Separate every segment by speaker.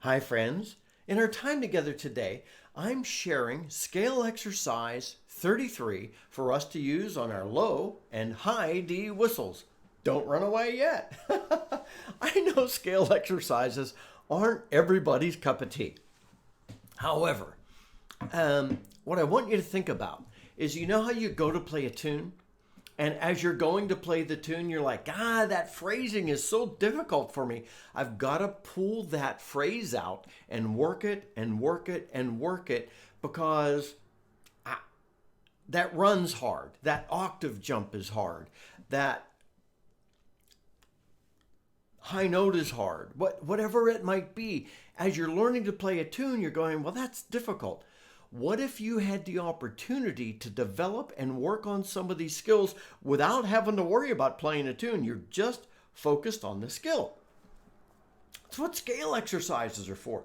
Speaker 1: Hi friends, in our time together today, I'm sharing scale exercise 33 for us to use on our low and high D whistles. Don't run away yet. I know scale exercises aren't everybody's cup of tea. However, what I want you to think about is, you know how you go to play a tune? And as you're going to play the tune, you're like, that phrasing is so difficult for me. I've got to pull that phrase out and work it and work it and work it because that runs hard. That octave jump is hard. That high note is hard. Whatever it might be. As you're learning to play a tune, you're going, well, that's difficult. What if you had the opportunity to develop and work on some of these skills without having to worry about playing a tune? You're just focused on the skill. That's what scale exercises are for.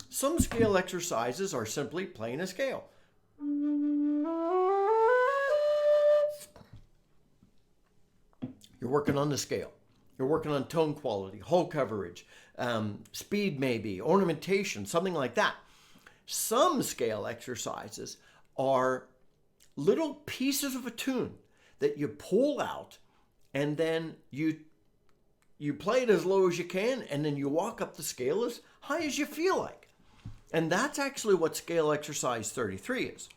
Speaker 1: Some scale exercises are simply playing a scale. You're working on the scale. You're working on tone quality, hole coverage, speed maybe, ornamentation, something like that. Some scale exercises are little pieces of a tune that you pull out and then you play it as low as you can and then you walk up the scale as high as you feel like. And that's actually what scale exercise 33 is.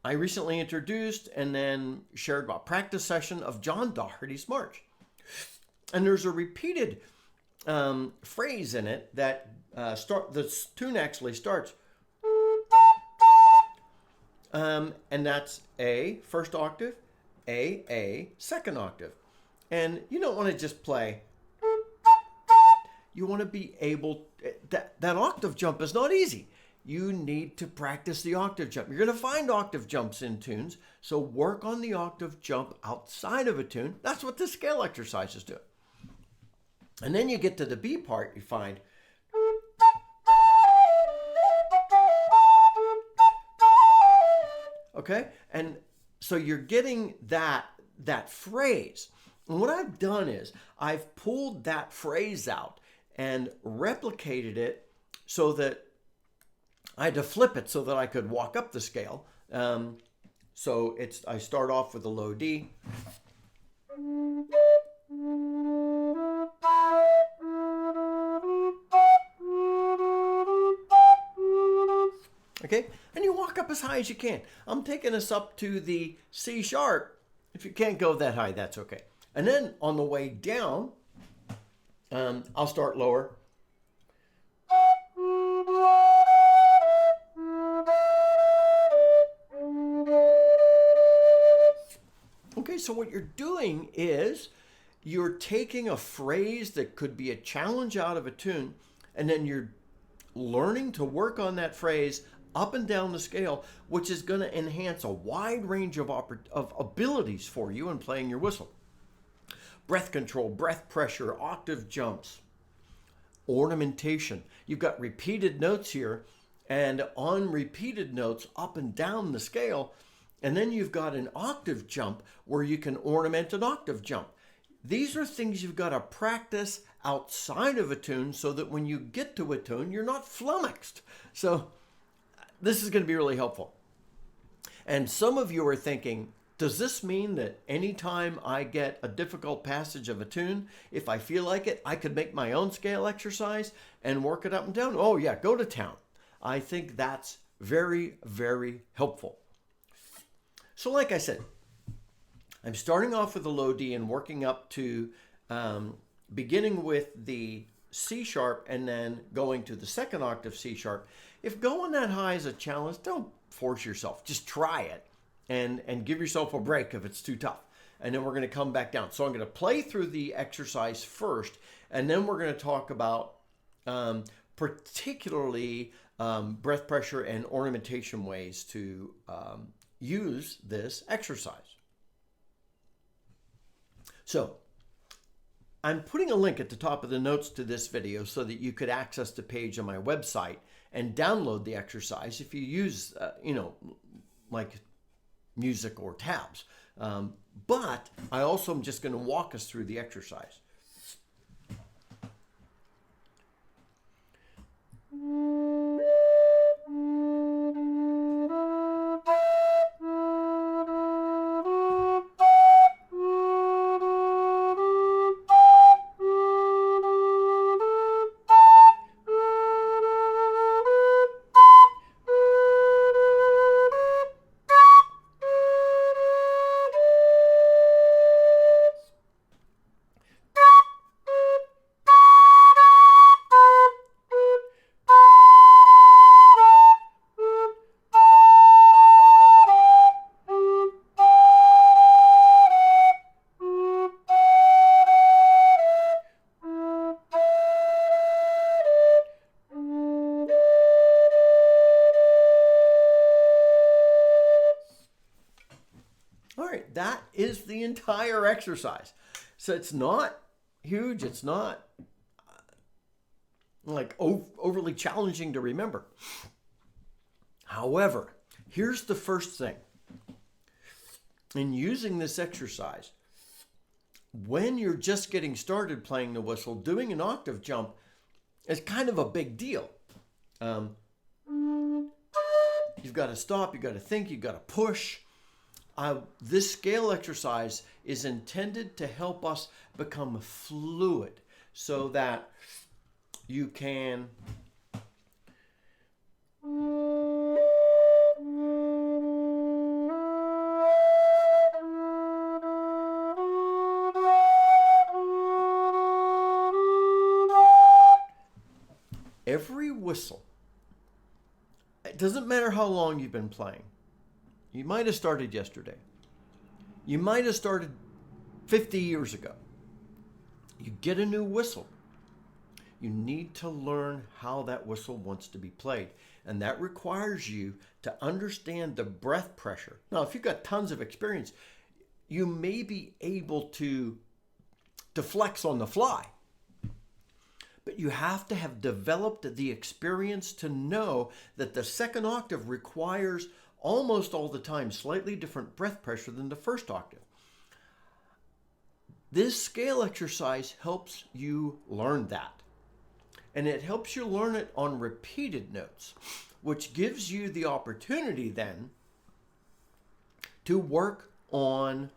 Speaker 1: I recently introduced and then shared a practice session of John Doherty's March. And there's a repeated phrase in it that the tune actually starts, and that's A, first octave, A, second octave. And you don't want to just play. You want to be able, that octave jump is not easy. You need to practice the octave jump. You're going to find octave jumps in tunes, so work on the octave jump outside of a tune. That's what the scale exercises do. And then you get to the B part, you find, okay? And so you're getting that phrase. And what I've done is I've pulled that phrase out and replicated it so that I had to flip it so that I could walk up the scale. So I start off with a low D. Okay, and you walk up as high as you can. I'm taking us up to the C sharp. If you can't go that high, that's okay. And then on the way down, I'll start lower. Okay, so what you're doing is you're taking a phrase that could be a challenge out of a tune, and then you're learning to work on that phrase up and down the scale, which is going to enhance a wide range of abilities for you in playing your whistle. Breath control, breath pressure, octave jumps, ornamentation. You've got repeated notes here, and on repeated notes up and down the scale, and then you've got an octave jump where you can ornament an octave jump. These are things you've got to practice outside of a tune so that when you get to a tune, you're not flummoxed. So this is going to be really helpful. And some of you are thinking, does this mean that anytime I get a difficult passage of a tune, if I feel like it, I could make my own scale exercise and work it up and down? Oh yeah, go to town. I think that's very, very helpful. So like I said, I'm starting off with a low D and working up to beginning with the C sharp and then going to the second octave C sharp. If going that high is a challenge, don't force yourself. Just try it and give yourself a break if it's too tough. And then we're going to come back down. So I'm going to play through the exercise first, and then we're going to talk about particularly breath pressure and ornamentation ways to use this exercise. So I'm putting a link at the top of the notes to this video so that you could access the page on my website and download the exercise if you use, like music or tabs. But I also am just going to walk us through the exercise. is the entire exercise. So it's not huge. It's not like overly challenging to remember. However, here's the first thing. In using this exercise, when you're just getting started playing the whistle, doing an octave jump is kind of a big deal. You've got to stop, you've got to think, you've got to push. This scale exercise is intended to help us become fluid so that you can every whistle. It doesn't matter how long you've been playing. You might have started yesterday. You might have started 50 years ago. You get a new whistle. You need to learn how that whistle wants to be played. And that requires you to understand the breath pressure. Now, if you've got tons of experience, you may be able to flex on the fly. But you have to have developed the experience to know that the second octave requires almost all the time slightly different breath pressure than the first octave. This scale exercise helps you learn that. And it helps you learn it on repeated notes, which gives you the opportunity then to work on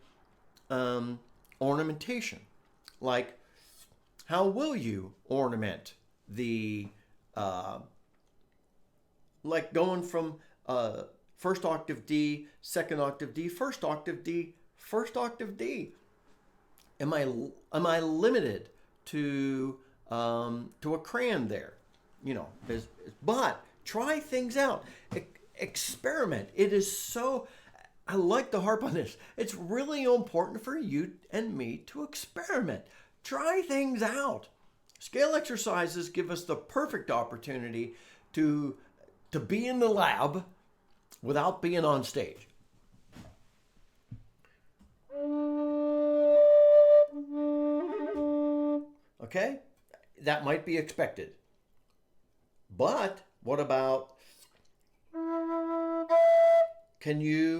Speaker 1: ornamentation. Like, how will you ornament the, like going from first octave D, second octave D, first octave D, first octave D? Am I limited to a crayon there? You know, but try things out. Experiment. It is so, I like to harp on this. It's really important for you and me to experiment. Try things out. Scale exercises give us the perfect opportunity to be in the lab without being on stage. Okay? That might be expected. But what about,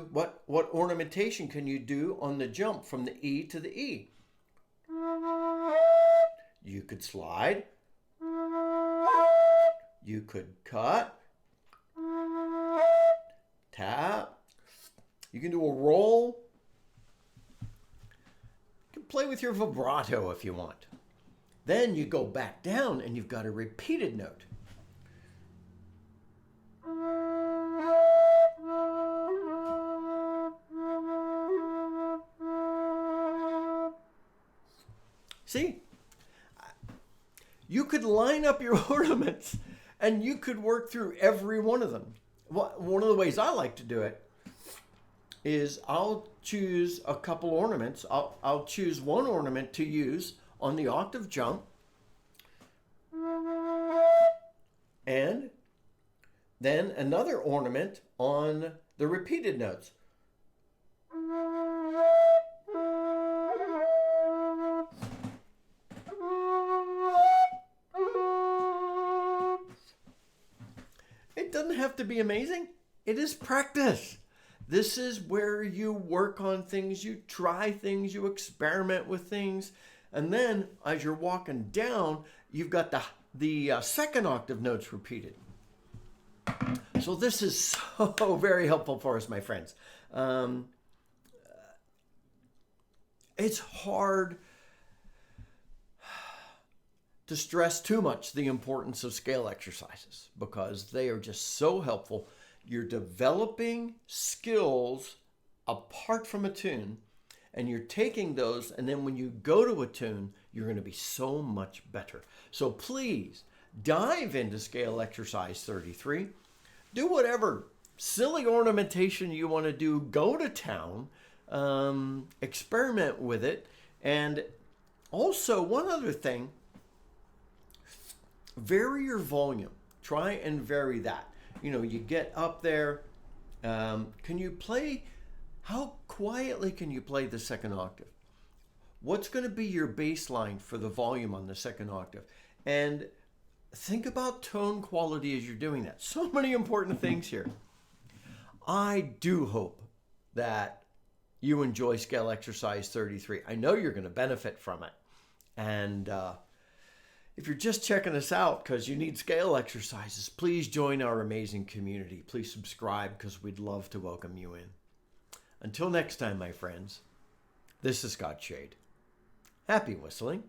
Speaker 1: what ornamentation can you do on the jump from the E to the E? You could slide. You could cut. Tap. You can do a roll. You can play with your vibrato if you want. Then you go back down and you've got a repeated note. See? You could line up your ornaments and you could work through every one of them. One of the ways I like to do it is I'll choose a couple ornaments. I'll choose one ornament to use on the octave jump, and then another ornament on the repeated notes. It doesn't have to be amazing. It is practice. This is where you work on things, you try things, you experiment with things. And then as you're walking down, you've got the second octave notes repeated. So this is so very helpful for us, my friends. It's hard to stress too much the importance of scale exercises because they are just so helpful. You're developing skills apart from a tune, and you're taking those, and then when you go to a tune, you're going to be so much better. So please dive into scale exercise 33. Do whatever silly ornamentation you want to do. Go to town, experiment with it. And also, one other thing, vary your volume. Try and vary that. You know, you get up there. Can you play How quietly can you play the second octave? What's going to be your baseline for the volume on the second octave? And think about tone quality as you're doing that. So many important things here. I do hope that you enjoy scale exercise 33. I know you're going to benefit from it. And if you're just checking us out because you need scale exercises, please join our amazing community. Please subscribe because we'd love to welcome you in. Until next time, my friends, this is Scott Shade. Happy whistling.